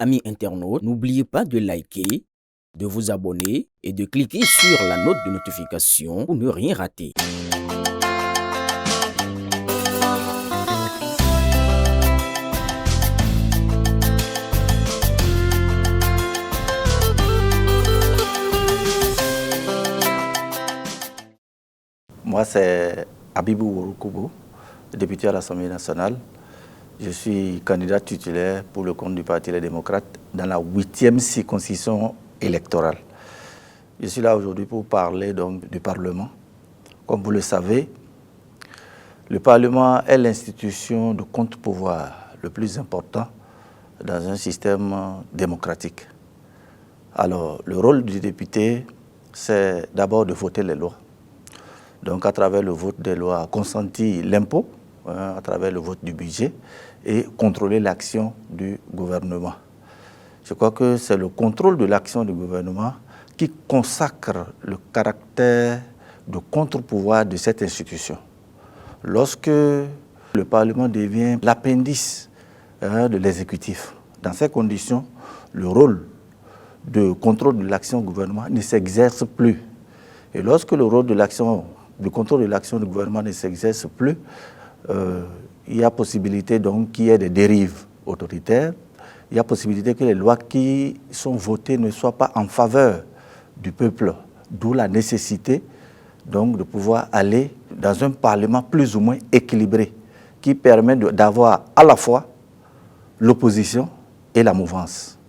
Amis internautes, n'oubliez pas de liker, de vous abonner et de cliquer sur la note de notification pour ne rien rater. Moi, c'est Abibou Ouroukougou, député à l'Assemblée nationale. Je suis candidat titulaire pour le compte du Parti Les Démocrates dans la 8e circonscription électorale. Je suis là aujourd'hui pour parler donc du Parlement. Comme vous le savez, le Parlement est l'institution de contre-pouvoir le plus important dans un système démocratique. Alors, le rôle du député, c'est d'abord de voter les lois. Donc, à travers le vote des lois, consentir l'impôt, à travers le vote du budget, et contrôler l'action du gouvernement. Je crois que c'est le contrôle de l'action du gouvernement qui consacre le caractère de contre-pouvoir de cette institution. Lorsque le Parlement devient l'appendice de l'exécutif, dans ces conditions, le rôle de contrôle de l'action du gouvernement ne s'exerce plus. Et lorsque le rôle de contrôle de l'action du gouvernement ne s'exerce plus, il y a possibilité donc qu'il y ait des dérives autoritaires, il y a possibilité que les lois qui sont votées ne soient pas en faveur du peuple, d'où la nécessité donc de pouvoir aller dans un Parlement plus ou moins équilibré, qui permet d'avoir à la fois l'opposition et la mouvance.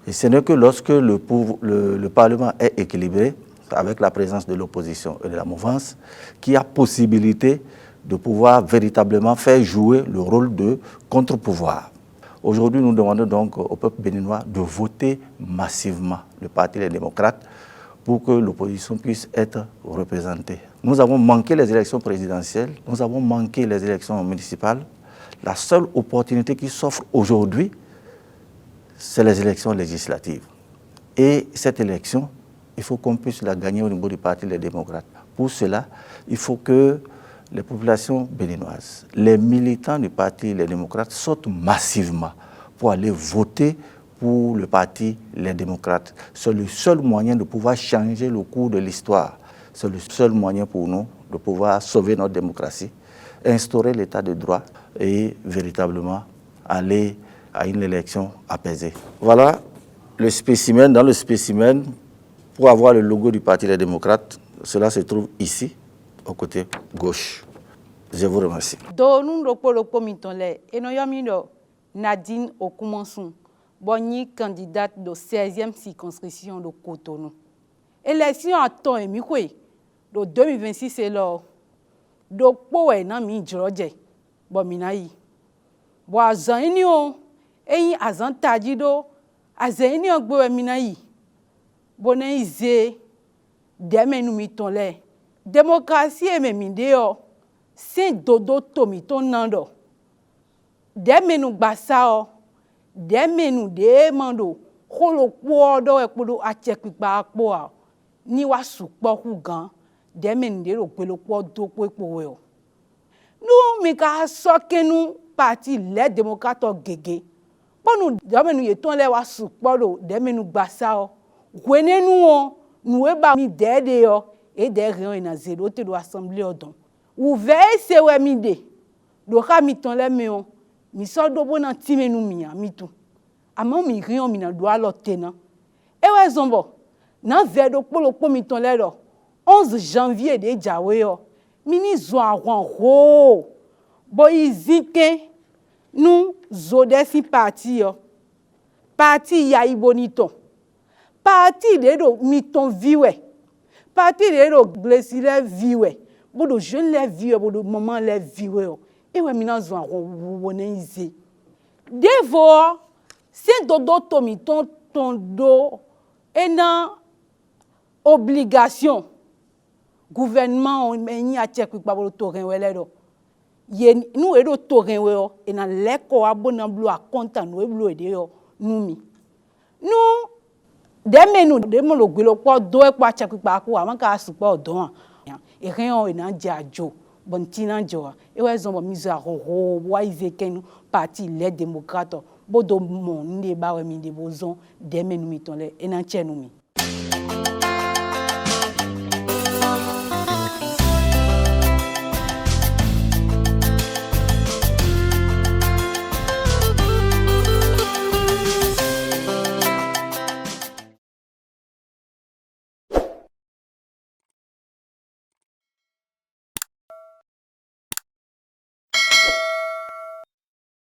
Et ce n'est que lorsque le Parlement est équilibré, avec la présence de l'opposition et de la mouvance, qu'il y a possibilité de pouvoir véritablement faire jouer le rôle de contre-pouvoir. Aujourd'hui, nous demandons donc au peuple béninois de voter massivement le Parti Les Démocrates pour que l'opposition puisse être représentée. Nous avons manqué les élections présidentielles, nous avons manqué les élections municipales. La seule opportunité qui s'offre aujourd'hui, c'est les élections législatives. Et cette élection, il faut qu'on puisse la gagner au niveau du Parti Les Démocrates. Pour cela, il faut que les populations béninoises, les militants du Parti Les Démocrates sortent massivement pour aller voter pour le Parti Les Démocrates. C'est le seul moyen de pouvoir changer le cours de l'histoire. C'est le seul moyen pour nous de pouvoir sauver notre démocratie, instaurer l'état de droit et véritablement aller à une élection apaisée. Voilà le spécimen. Dans le spécimen, pour avoir le logo du Parti Les Démocrates, cela se trouve ici, au côté gauche. Je vous remercie. Nadine Okumanson, bonne candidate de 16e circonscription de Cotonou. Élection à temps et mi de 2026 c'est là. Donc pour un mi George, bon minayi. Bon azanio, et azantadido, azanio gbo minayi. Bonaize, demenu mitonle. Démocratie et memideo, c'est dodo tomiton nando. Demenu basao, demenu demando, holo quodo e kudo achekpa akpoa. Ni wa sukpo hugan, demenu de lo pelo quodo kwekpoe. Nous mika sokenu parti les démocrates gege. Ponu demenu yeton le wa sukpo do demenu basao. Gwenenu nous eba mi dede yo et des réunions na zéro te do assemblée odon. Ouvert se we mi de. Do ka mi ton le meon. Mi so do bona time nu mi mi tu. Ama mi réunion mi na do alo tena. E we zombo. Na ve do polo po mi ton le do. 11 janvier de jawe yo. Mini zo awan ho. Bo izike nu zo desi parti yo. Parti ya iboniton. Parti de do miton viwe. Parti de do glesile viwe. Bodo jeune le viwe, bodo maman le viwe. Et ouais, mina zo wone ize. Devo, c'est dodo tomiton ton do ena obligation. Gouvernement on meni a tchekwi pa bodo toren wele do. Ye nou edo toren we yo ena leko abona blu a konta nou e blu ede yo numi. Nou demenu demo lo gwelo kwa do e kwa tchekwi pa ko amanka asupa odon. E rien ena jajo. Bon tina joa. Et ouais, ils ont mis à roro, ouais, ils étaient parti les démocrates bodo mon nde ba we mi de bozon de menumi ton le enanche numi